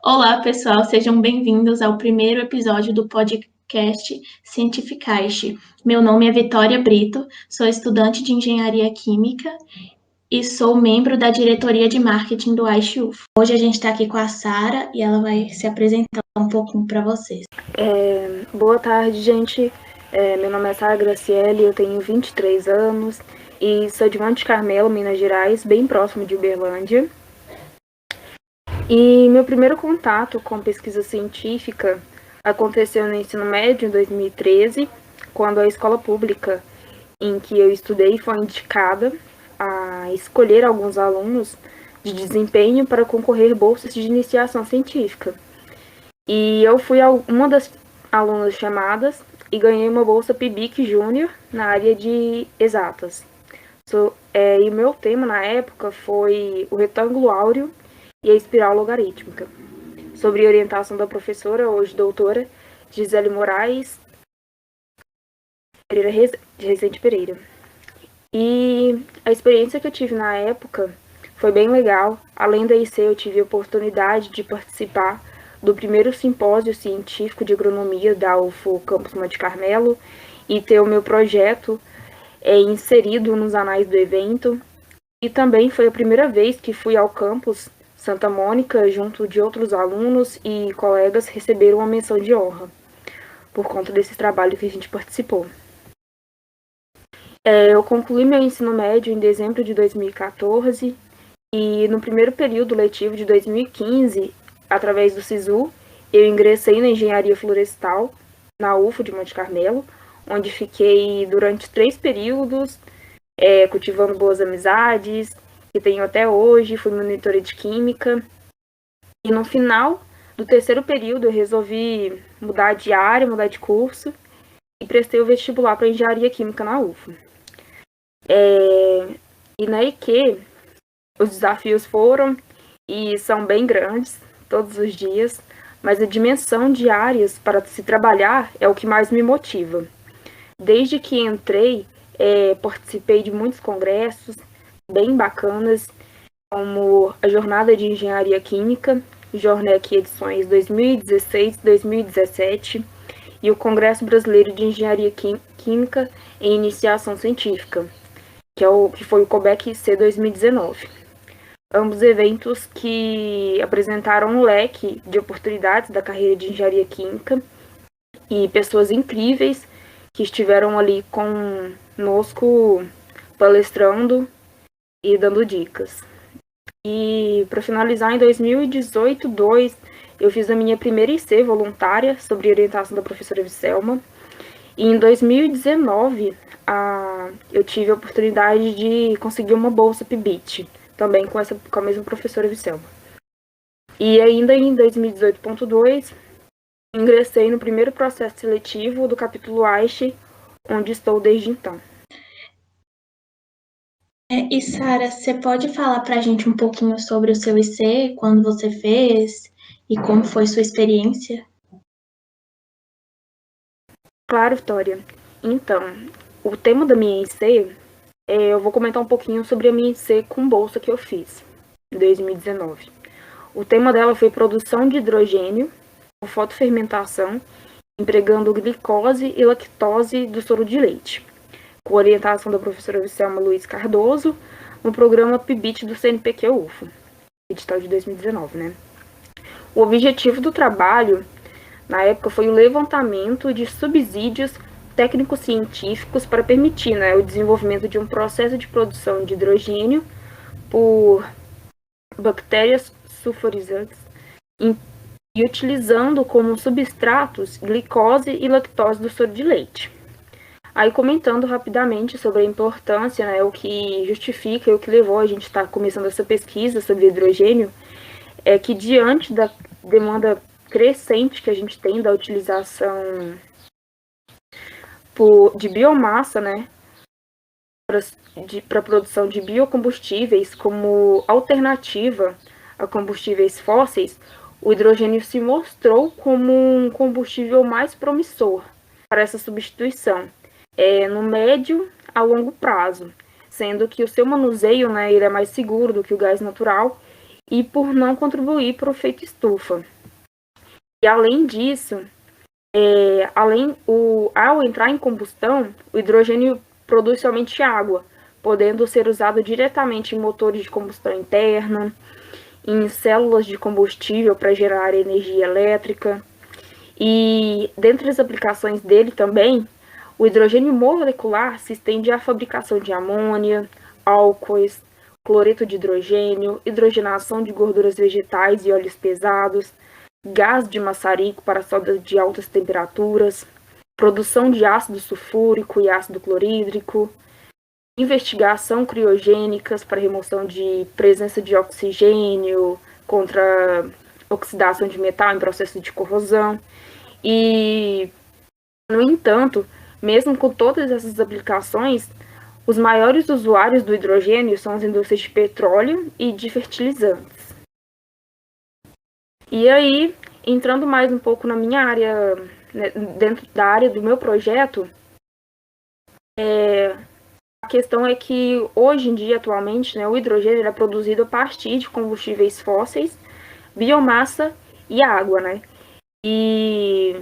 Olá, pessoal, sejam bem-vindos ao primeiro episódio do podcast Cientificast. Meu nome é Vitória Brito, sou estudante de Engenharia Química e sou membro da diretoria de marketing do IXUF. Hoje a gente está aqui com a Sara e ela vai se apresentar um pouquinho para vocês. Boa tarde, gente. Meu nome é Sara Graciele, eu tenho 23 anos e sou de Monte Carmelo, Minas Gerais, bem próximo de Uberlândia. E meu primeiro contato com pesquisa científica aconteceu no ensino médio, em 2013, quando a escola pública em que eu estudei foi indicada a escolher alguns alunos de desempenho para concorrer bolsas de iniciação científica. E eu fui uma das alunas chamadas e ganhei uma bolsa PIBIC Júnior na área de exatas. E o meu tema na época foi o retângulo áureo e a espiral logarítmica, sobre orientação da professora, hoje doutora, Gisele Moraes Rezende Pereira. E a experiência que eu tive na época foi bem legal. Além da IC, eu tive a oportunidade de participar do primeiro simpósio científico de agronomia da UFO Campus Monte Carmelo e ter o meu projeto inserido nos anais do evento. E também foi a primeira vez que fui ao campus Santa Mônica, junto de outros alunos e colegas, receberam uma menção de honra por conta desse trabalho que a gente participou. Eu concluí meu ensino médio em dezembro de 2014 e no primeiro período letivo de 2015, através do SISU, eu ingressei na Engenharia Florestal, na UFO de Monte Carmelo, onde fiquei durante 3 períodos, cultivando boas amizades, que tenho até hoje, fui monitora de Química. E no final do terceiro período eu resolvi mudar de área, mudar de curso, e prestei o vestibular para Engenharia Química na UFO. E na EQ, os desafios foram e são bem grandes, todos os dias, mas a dimensão de áreas para se trabalhar é o que mais me motiva. Desde que entrei, participei de muitos congressos bem bacanas, como a Jornada de Engenharia Química, Jornec edições 2016-2017, e o Congresso Brasileiro de Engenharia Química em Iniciação Científica, que foi o COBEC C 2019. Ambos eventos que apresentaram um leque de oportunidades da carreira de engenharia química e pessoas incríveis que estiveram ali conosco palestrando e dando dicas. E para finalizar, em 2018, eu fiz a minha primeira IC voluntária sobre orientação da professora Vicelma. E em 2019, eu tive a oportunidade de conseguir uma bolsa PIBIT, também com a mesma professora Vicelma. E ainda em 2018.2, ingressei no primeiro processo seletivo do capítulo AISH, onde estou desde então. E Sara, você pode falar para a gente um pouquinho sobre o seu IC, quando você fez e como foi sua experiência? Claro, Vitória. Então, o tema da minha IC, eu vou comentar um pouquinho sobre a minha IC com bolsa que eu fiz em 2019. O tema dela foi produção de hidrogênio por fotofermentação, empregando glicose e lactose do soro de leite, com orientação da professora Vicelma Luiz Cardoso, no programa PIBIT do CNPq UFO, edital de 2019, né? O objetivo do trabalho, na época, foi o levantamento de subsídios técnico-científicos para permitir, o desenvolvimento de um processo de produção de hidrogênio por bactérias sulfurizantes e utilizando como substratos glicose e lactose do soro de leite. Aí, comentando rapidamente sobre a importância, o que justifica e o que levou a gente estar começando essa pesquisa sobre hidrogênio, é que diante da demanda crescente que a gente tem da utilização de biomassa, para a produção de biocombustíveis como alternativa a combustíveis fósseis, o hidrogênio se mostrou como um combustível mais promissor para essa substituição, no médio a longo prazo. sendo que o seu manuseio, né, ele é mais seguro do que o gás natural e por não contribuir para o efeito estufa. E além disso, ao entrar em combustão, o hidrogênio produz somente água, podendo ser usado diretamente em motores de combustão interna, em células de combustível para gerar energia elétrica. E dentre as aplicações dele também, o hidrogênio molecular se estende à fabricação de amônia, álcoois, cloreto de hidrogênio, hidrogenação de gorduras vegetais e óleos pesados, gás de maçarico para solda de altas temperaturas, produção de ácido sulfúrico e ácido clorídrico, investigação criogênicas para remoção de presença de oxigênio contra oxidação de metal em processo de corrosão. E, no entanto, mesmo com todas essas aplicações, os maiores usuários do hidrogênio são as indústrias de petróleo e de fertilizantes. E aí, entrando mais um pouco na minha área, né, dentro da área do meu projeto, a questão é que hoje em dia, atualmente, né, o hidrogênio é produzido a partir de combustíveis fósseis, biomassa e água, né? E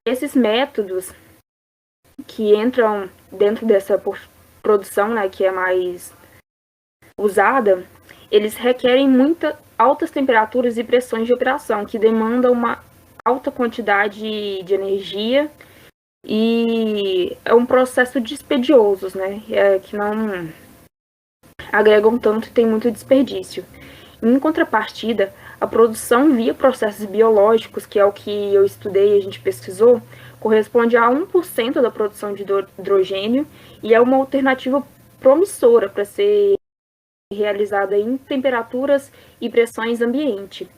esses métodos que entram dentro dessa produção, né, que é mais usada, eles requerem altas temperaturas e pressões de operação, que demandam uma alta quantidade de energia e é um processo dispendioso, né, que não agregam tanto e tem muito desperdício. Em contrapartida, a produção via processos biológicos, que é o que eu estudei e a gente pesquisou, corresponde a 1% da produção de hidrogênio e é uma alternativa promissora para ser realizada em temperaturas e pressões ambiente,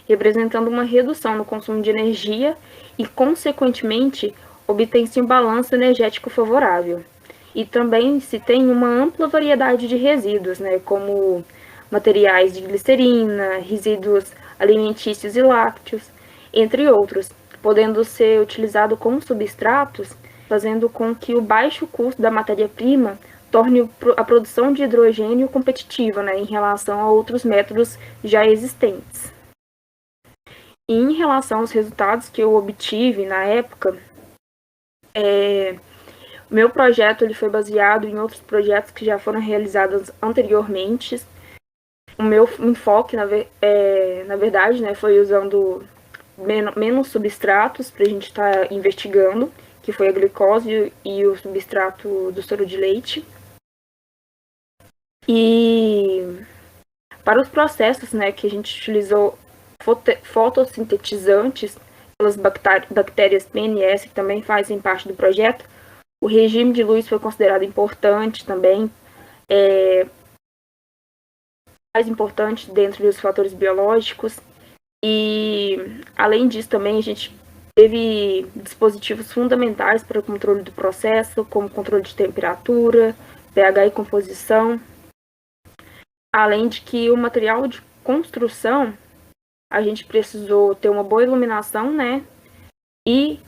representando uma redução no consumo de energia e, consequentemente, obtém-se um balanço energético favorável. E também se tem uma ampla variedade de resíduos, né, como materiais de glicerina, resíduos alimentícios e lácteos, entre outros, podendo ser utilizado como substratos, fazendo com que o baixo custo da matéria-prima torne a produção de hidrogênio competitiva, né, em relação a outros métodos já existentes. E em relação aos resultados que eu obtive na época, meu projeto ele foi baseado em outros projetos que já foram realizados anteriormente. O meu enfoque, na verdade, né, foi usando menos substratos para a gente estar investigando, que foi a glicose e o substrato do soro de leite. E para os processos, né, que a gente utilizou fotossintetizantes pelas bactérias PNS, que também fazem parte do projeto, o regime de luz foi considerado importante também, mais importante dentro dos fatores biológicos. E, além disso, também a gente teve dispositivos fundamentais para o controle do processo, como controle de temperatura, pH e composição. Além de que o material de construção, a gente precisou ter uma boa iluminação, né? E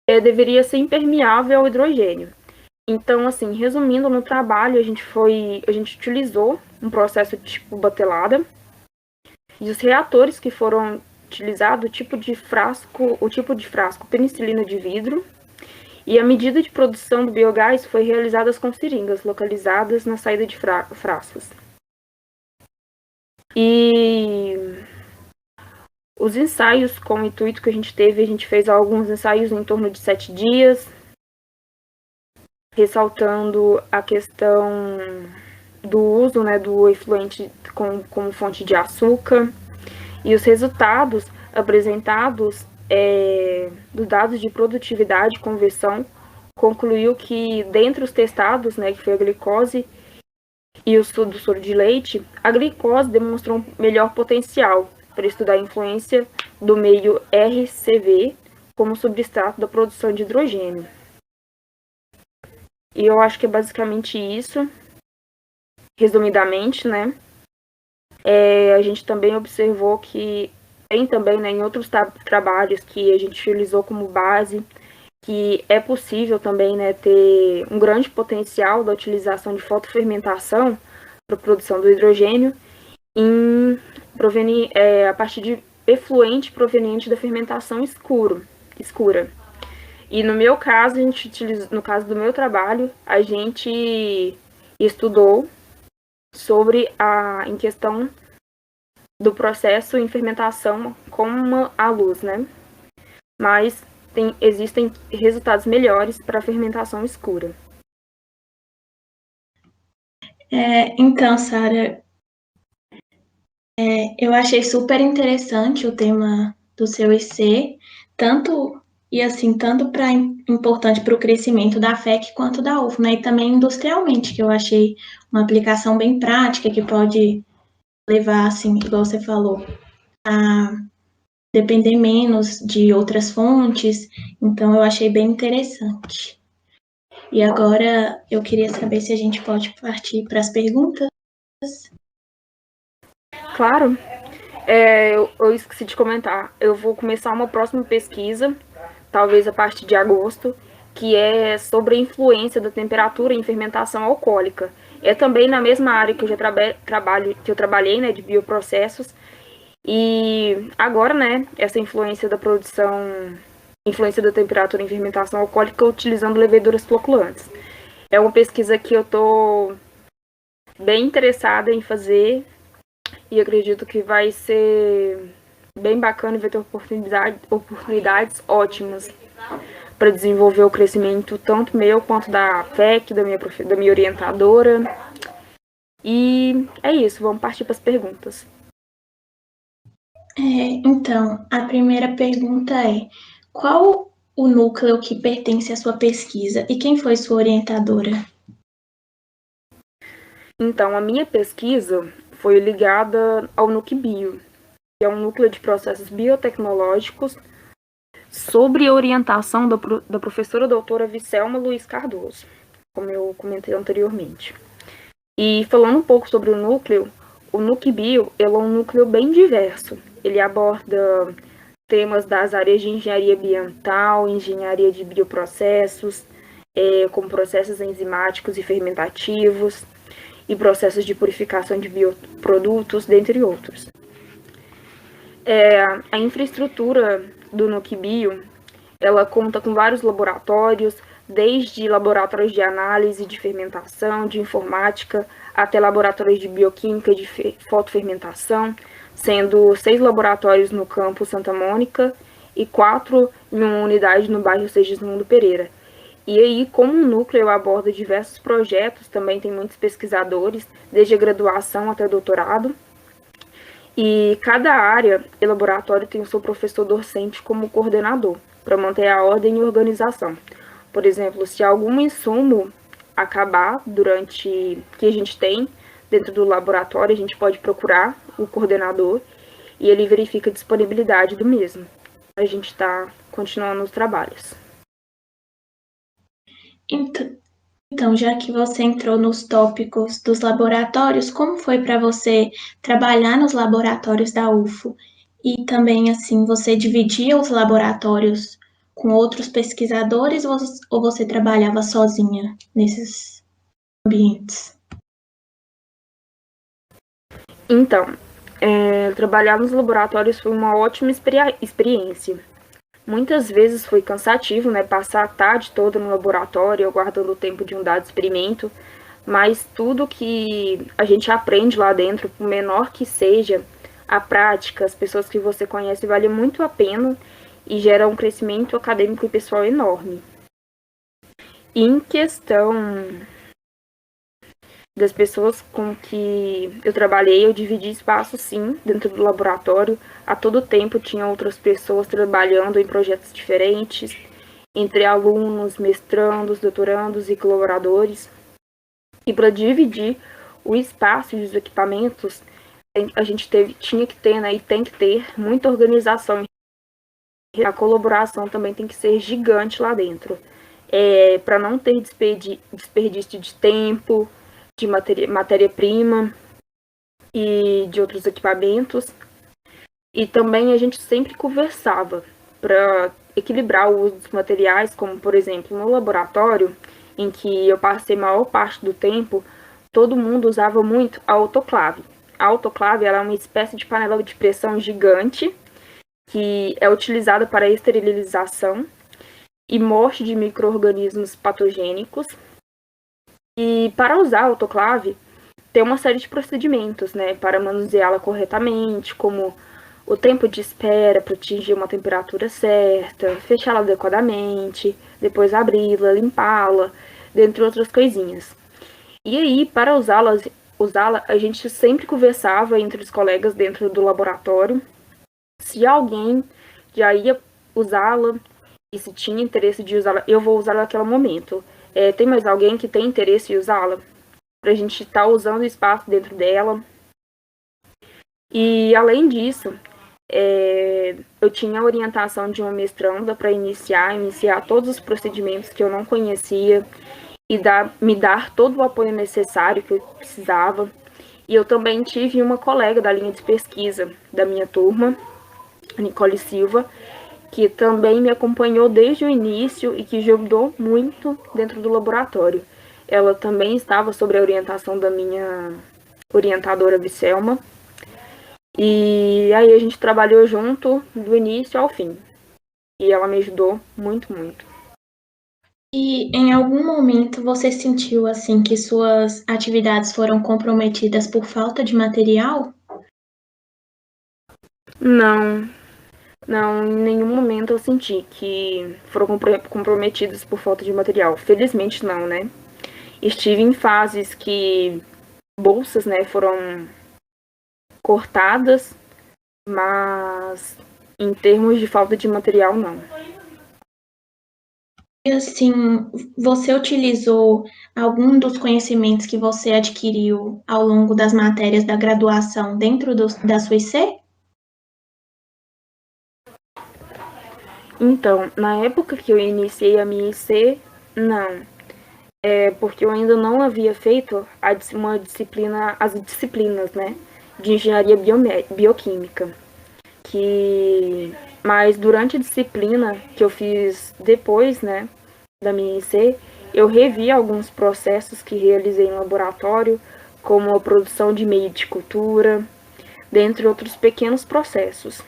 deveria ser impermeável ao hidrogênio. Então, assim, resumindo, no trabalho a gente utilizou um processo tipo batelada. E os reatores que foram utilizados, o tipo de frasco penicilina de vidro. E a medida de produção do biogás foi realizada com seringas localizadas na saída de frascos. E os ensaios com o intuito que a gente fez alguns ensaios em torno de 7 dias, ressaltando a questão do uso, né, do efluente como fonte de açúcar. E os resultados apresentados dos dados de produtividade e conversão concluiu que, dentre os testados, né, que foi a glicose e o do soro de leite, a glicose demonstrou um melhor potencial para estudar a influência do meio RCV como substrato da produção de hidrogênio. E eu acho que é basicamente isso, resumidamente, né? A gente também observou que tem também, né, em outros trabalhos que a gente utilizou como base, que é possível também, né, ter um grande potencial da utilização de fotofermentação para a produção do hidrogênio a partir de efluente proveniente da fermentação escura. E no meu caso, no caso do meu trabalho, a gente estudou sobre em questão do processo em fermentação com a luz, né? Mas existem resultados melhores para a fermentação escura. Então, Sara, eu achei super interessante o tema do seu IC, tanto importante para o crescimento da FEC quanto da UFO, né? E também industrialmente, que eu achei uma aplicação bem prática que pode levar, assim, igual você falou, a depender menos de outras fontes. Então, eu achei bem interessante. E agora eu queria saber se a gente pode partir para as perguntas. Claro. Eu esqueci de comentar. Eu vou começar uma próxima pesquisa, talvez a partir de agosto, que é sobre a influência da temperatura em fermentação alcoólica. É também na mesma área que eu já trabalhei, né, de bioprocessos. E agora, né, essa influência influência da temperatura em fermentação alcoólica utilizando leveduras floculantes. É uma pesquisa que eu tô bem interessada em fazer e acredito que vai ser bem bacana e vai ter oportunidades ótimas para desenvolver o crescimento tanto meu quanto da FEC, da minha orientadora. E é isso, vamos partir para as perguntas. Então, a primeira pergunta é: qual o núcleo que pertence à sua pesquisa e quem foi sua orientadora? Então, a minha pesquisa foi ligada ao NucBio, que é um núcleo de processos biotecnológicos sobre orientação da professora doutora Vicelma Luiz Cardoso, como eu comentei anteriormente. E falando um pouco sobre o NucBio ele é um núcleo bem diverso. Ele aborda temas das áreas de engenharia ambiental, engenharia de bioprocessos, como processos enzimáticos e fermentativos, e processos de purificação de bioprodutos, dentre outros. A infraestrutura do NucBio, ela conta com vários laboratórios, desde laboratórios de análise, de fermentação, de informática, até laboratórios de bioquímica, de fotofermentação, sendo 6 laboratórios no campus Santa Mônica e 4 em uma unidade no bairro Segismundo Pereira. E aí, como o núcleo aborda diversos projetos, também tem muitos pesquisadores, desde a graduação até doutorado. E cada área e laboratório tem o seu professor docente como coordenador, para manter a ordem e organização. Por exemplo, se algum insumo acabar que a gente tem dentro do laboratório, a gente pode procurar o coordenador e ele verifica a disponibilidade do mesmo. A gente está continuando os trabalhos. Então, já que você entrou nos tópicos dos laboratórios, como foi para você trabalhar nos laboratórios da UFO? E também, assim, você dividia os laboratórios com outros pesquisadores ou você trabalhava sozinha nesses ambientes? Então, trabalhar nos laboratórios foi uma ótima experiência. Muitas vezes foi cansativo, né, passar a tarde toda no laboratório, aguardando o tempo de um dado experimento, mas tudo que a gente aprende lá dentro, por menor que seja, a prática, as pessoas que você conhece, vale muito a pena e gera um crescimento acadêmico e pessoal enorme. Em questão das pessoas com que eu trabalhei, eu dividi espaço, sim, dentro do laboratório. A todo tempo tinha outras pessoas trabalhando em projetos diferentes, entre alunos, mestrandos, doutorandos e colaboradores. E para dividir o espaço e os equipamentos, a gente tinha que ter, né, e tem que ter muita organização. A colaboração também tem que ser gigante lá dentro, para não ter desperdício de tempo, de matéria-prima e de outros equipamentos. E também a gente sempre conversava para equilibrar o uso dos materiais, como, por exemplo, no laboratório, em que eu passei a maior parte do tempo, todo mundo usava muito a autoclave. A autoclave ela é uma espécie de panela de pressão gigante que é utilizada para a esterilização e morte de micro-organismos patogênicos. E para usar a autoclave, tem uma série de procedimentos, né, para manuseá-la corretamente, como o tempo de espera para atingir uma temperatura certa, fechá-la adequadamente, depois abri-la, limpá-la, dentre outras coisinhas. E aí, para usá-la, a gente sempre conversava entre os colegas dentro do laboratório se alguém já ia usá-la e se tinha interesse de usá-la. Eu vou usá-la naquele momento. Tem mais alguém que tem interesse em usá-la? Para a gente estar usando o espaço dentro dela. E, além disso, eu tinha a orientação de uma mestranda para iniciar todos os procedimentos que eu não conhecia e me dar todo o apoio necessário que eu precisava. E eu também tive uma colega da linha de pesquisa da minha turma, a Nicole Silva, que também me acompanhou desde o início e que ajudou muito dentro do laboratório. Ela também estava sob a orientação da minha orientadora Vicelma. E aí a gente trabalhou junto do início ao fim. E ela me ajudou muito, muito. E em algum momento você sentiu assim que suas atividades foram comprometidas por falta de material? Não, em nenhum momento eu senti que foram comprometidas por falta de material. Felizmente não, né? Estive em fases que bolsas, né, foram cortadas, mas em termos de falta de material, não. E assim, você utilizou algum dos conhecimentos que você adquiriu ao longo das matérias da graduação dentro da sua IC? Então, na época que eu iniciei a minha IC, não. Porque eu ainda não havia feito uma disciplina, as disciplinas, né, de engenharia bioquímica. Mas durante a disciplina que eu fiz depois, né, da minha IC, eu revi alguns processos que realizei em laboratório, como a produção de meio de cultura, dentre outros pequenos processos.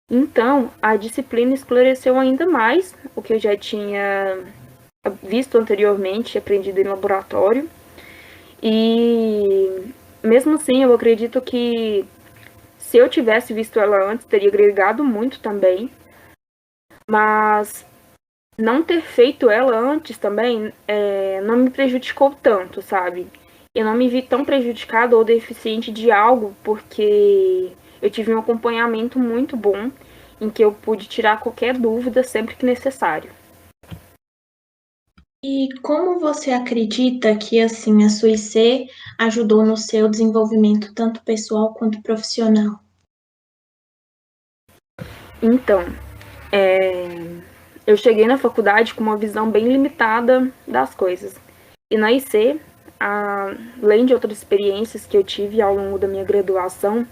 Então, a disciplina esclareceu ainda mais o que eu já tinha visto anteriormente, aprendido em laboratório. E mesmo assim, eu acredito que se eu tivesse visto ela antes, teria agregado muito também. Mas não ter feito ela antes também não me prejudicou tanto, sabe? Eu não me vi tão prejudicada ou deficiente de algo, porque eu tive um acompanhamento muito bom, em que eu pude tirar qualquer dúvida sempre que necessário. E como você acredita que assim a sua IC ajudou no seu desenvolvimento tanto pessoal quanto profissional? Então, eu cheguei na faculdade com uma visão bem limitada das coisas. E na IC, além de outras experiências que eu tive ao longo da minha graduação,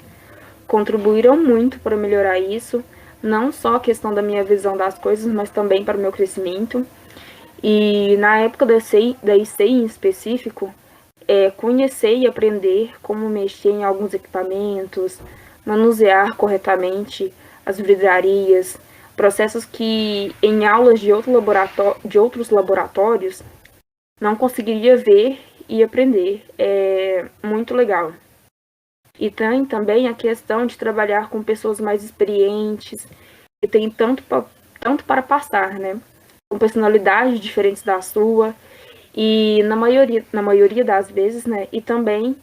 contribuíram muito para melhorar isso, não só a questão da minha visão das coisas, mas também para o meu crescimento. E na época da IC em específico, conhecer e aprender como mexer em alguns equipamentos, manusear corretamente as vidrarias, processos que em aulas de outros laboratórios não conseguiria ver e aprender. É muito legal. E tem também a questão de trabalhar com pessoas mais experientes, que têm tanto para passar, né? Com personalidades diferentes da sua, e na maioria das vezes, né? E também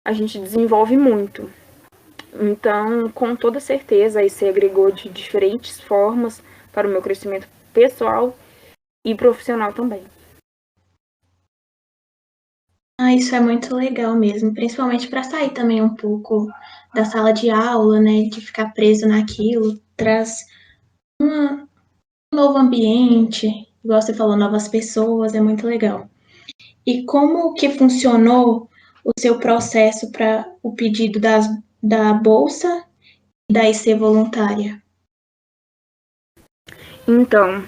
a gente desenvolve muito. Então, com toda certeza, isso agregou de diferentes formas para o meu crescimento pessoal e profissional também. Isso é muito legal mesmo, principalmente para sair também um pouco da sala de aula, né, de ficar preso naquilo, traz um novo ambiente, igual você falou, novas pessoas, é muito legal. E como que funcionou o seu processo para o pedido da bolsa e da IC voluntária? Então,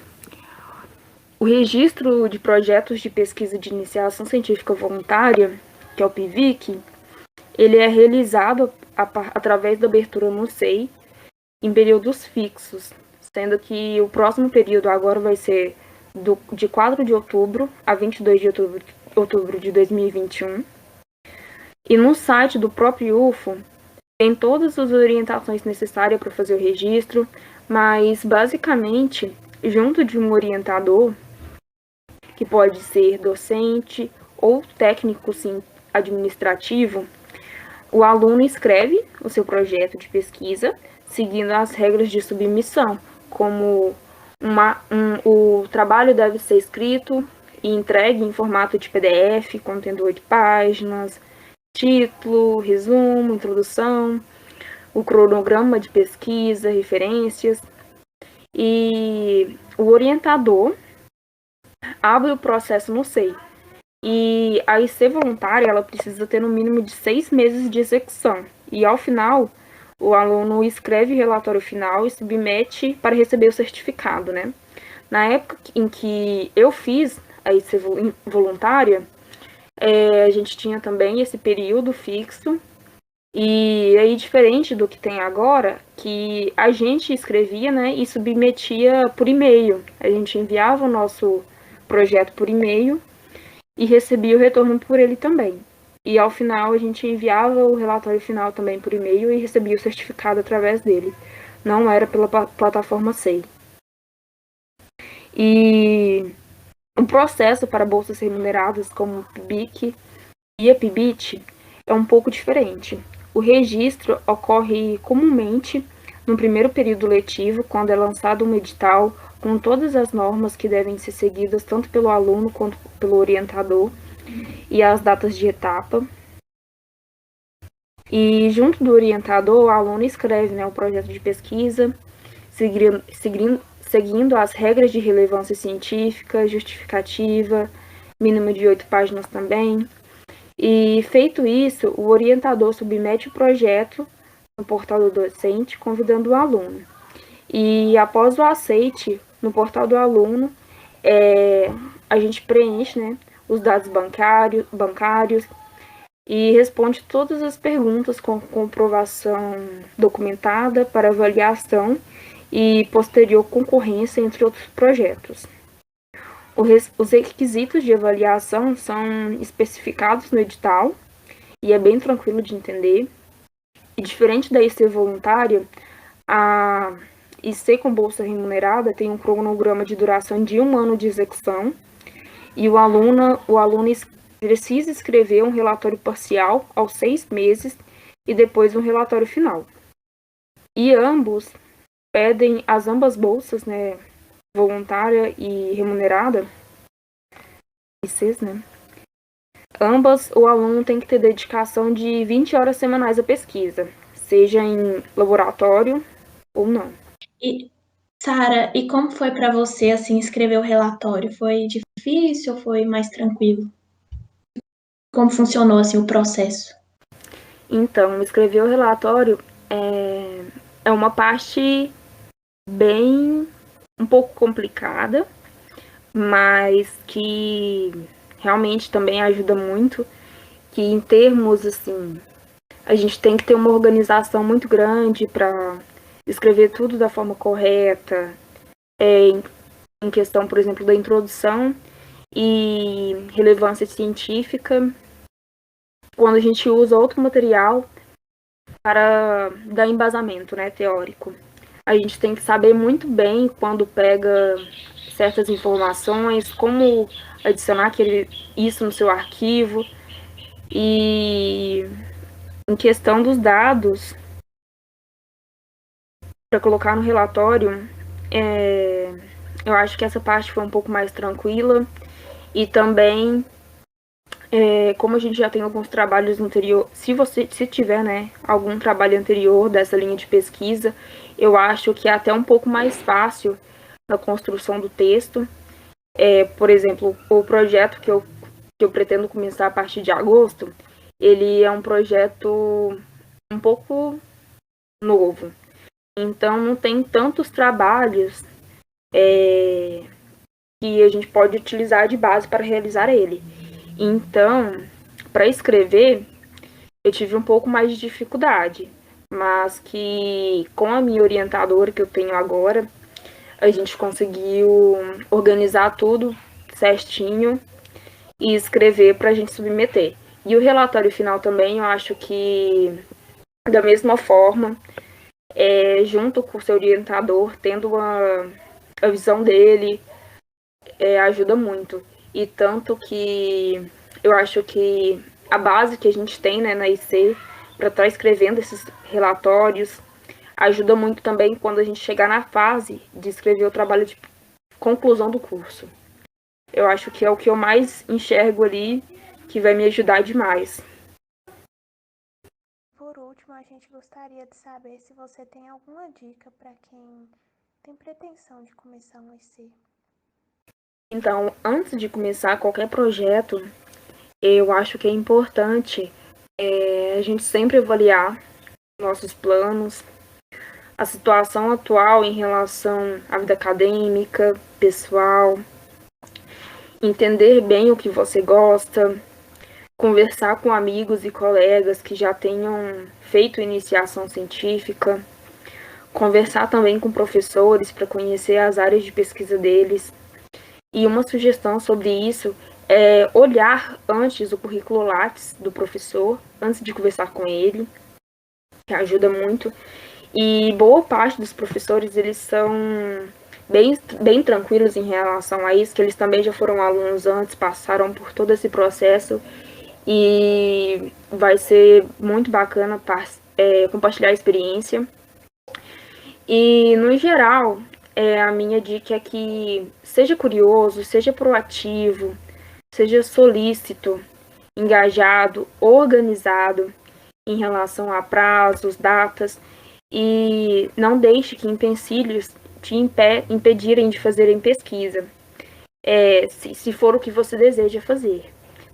o registro de projetos de pesquisa de iniciação científica voluntária, que é o PIVIC, ele é realizado através da abertura no SEI em períodos fixos, sendo que o próximo período agora vai ser de 4 de outubro a 22 de outubro de 2021. E no site do próprio UFO tem todas as orientações necessárias para fazer o registro, mas basicamente, junto de um orientador, que pode ser docente ou técnico sim, administrativo, o aluno escreve o seu projeto de pesquisa seguindo as regras de submissão, como o trabalho deve ser escrito e entregue em formato de PDF, contendo 8 páginas, título, resumo, introdução, o cronograma de pesquisa, referências, e o orientador abre o processo no SEI. E a IC voluntária, ela precisa ter no mínimo de 6 meses de execução. E ao final, o aluno escreve o relatório final e submete para receber o certificado, né? Na época em que eu fiz a IC voluntária, a gente tinha também esse período fixo. E aí, diferente do que tem agora, que a gente escrevia, né, e submetia por e-mail. A gente enviava o nosso projeto por e-mail e recebia o retorno por ele também. E ao final a gente enviava o relatório final também por e-mail e recebia o certificado através dele. Não era pela plataforma SEI. E o processo para bolsas remuneradas como o PIBIC e a PIBIT é um pouco diferente. O registro ocorre comumente no primeiro período letivo, quando é lançado um edital com todas as normas que devem ser seguidas tanto pelo aluno quanto pelo orientador e as datas de etapa. E junto do orientador, o aluno escreve, né, o projeto de pesquisa, seguindo as regras de relevância científica, justificativa, mínimo de 8 páginas também. E feito isso, o orientador submete o projeto no portal do docente, convidando o aluno. E após o aceite, no portal do aluno, a gente preenche, né, os dados bancários e responde todas as perguntas com comprovação documentada para avaliação e posterior concorrência entre outros projetos. Os requisitos de avaliação são especificados no edital e é bem tranquilo de entender. E diferente da IC voluntária, a IC com bolsa remunerada tem um cronograma de duração de 1 ano de execução e o aluno precisa escrever um relatório parcial aos 6 meses e depois um relatório final. E ambos pedem as ambas bolsas, né, voluntária e remunerada, ICs, né? Ambas, o aluno tem que ter dedicação de 20 horas semanais à pesquisa, seja em laboratório ou não. E, Sara, e como foi para você assim escrever o relatório? Foi difícil ou foi mais tranquilo? Como funcionou assim o processo? Então, escrever o relatório é uma parte bem um pouco complicada, mas que realmente também ajuda muito, que em termos assim, a gente tem que ter uma organização muito grande para escrever tudo da forma correta, em questão, por exemplo, da introdução e relevância científica, quando a gente usa outro material para dar embasamento, né, teórico. A gente tem que saber muito bem quando pega certas informações, como adicionar isso no seu arquivo. E em questão dos dados, para colocar no relatório, eu acho que essa parte foi um pouco mais tranquila. E também, como a gente já tem alguns trabalhos anteriores, se tiver, né, algum trabalho anterior dessa linha de pesquisa, eu acho que é até um pouco mais fácil na construção do texto. Por exemplo, o projeto que eu pretendo começar a partir de agosto, ele é um projeto um pouco novo. Então, não tem tantos trabalhos que a gente pode utilizar de base para realizar ele. Então, para escrever, eu tive um pouco mais de dificuldade, mas que com a minha orientadora que eu tenho agora, a gente conseguiu organizar tudo certinho e escrever para a gente submeter. E o relatório final também, eu acho que da mesma forma, junto com o seu orientador, tendo a visão dele, ajuda muito. E tanto que eu acho que a base que a gente tem, né, na IC para estar escrevendo esses relatórios ajuda muito também quando a gente chegar na fase de escrever o trabalho de conclusão do curso. Eu acho que é o que eu mais enxergo ali, que vai me ajudar demais. Por último, a gente gostaria de saber se você tem alguma dica para quem tem pretensão de começar um IC. Então, antes de começar qualquer projeto, eu acho que é importante a gente sempre avaliar nossos planos, a situação atual em relação à vida acadêmica, pessoal, entender bem o que você gosta, conversar com amigos e colegas que já tenham feito iniciação científica, conversar também com professores para conhecer as áreas de pesquisa deles. E uma sugestão sobre isso é olhar antes o currículo Lattes do professor, antes de conversar com ele, que ajuda muito. E boa parte dos professores, eles são bem tranquilos em relação a isso, que eles também já foram alunos antes, passaram por todo esse processo, e vai ser muito bacana compartilhar a experiência. E, no geral, a minha dica é que seja curioso, seja proativo, seja solícito, engajado, organizado em relação a prazos, datas, e não deixe que empecilhos te impedirem de fazerem pesquisa, se for o que você deseja fazer,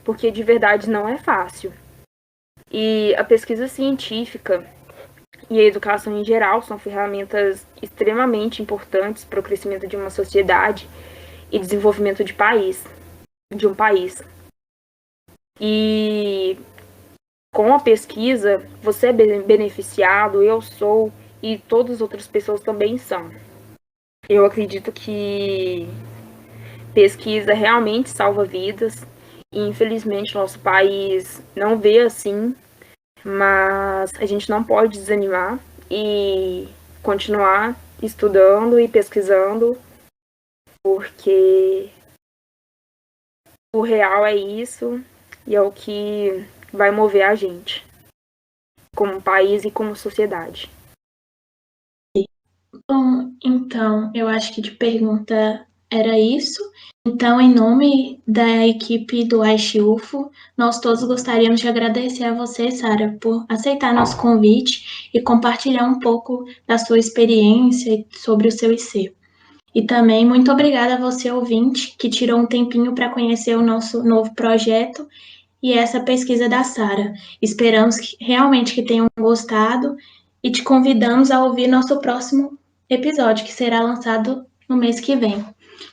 porque de verdade não é fácil. E a pesquisa científica e a educação em geral são ferramentas extremamente importantes para o crescimento de uma sociedade e desenvolvimento de um país. E com a pesquisa, você é beneficiado, eu sou, e todas as outras pessoas também são. Eu acredito que pesquisa realmente salva vidas, e infelizmente nosso país não vê assim, mas a gente não pode desanimar e continuar estudando e pesquisando, porque o real é isso e é o que vai mover a gente, como país e como sociedade. Bom, então, eu acho que de pergunta era isso. Então, em nome da equipe do UFO, nós todos gostaríamos de agradecer a você, Sara, por aceitar nosso convite e compartilhar um pouco da sua experiência sobre o seu IC. E também muito obrigada a você, ouvinte, que tirou um tempinho para conhecer o nosso novo projeto e essa pesquisa da Sara. Esperamos realmente que tenham gostado e te convidamos a ouvir nosso próximo episódio, que será lançado no mês que vem.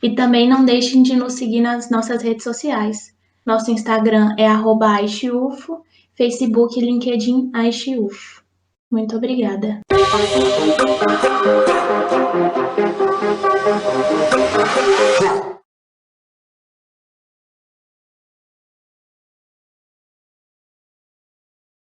E também não deixem de nos seguir nas nossas redes sociais. Nosso Instagram é @aishiufo, Facebook e LinkedIn aishiufo. Muito obrigada.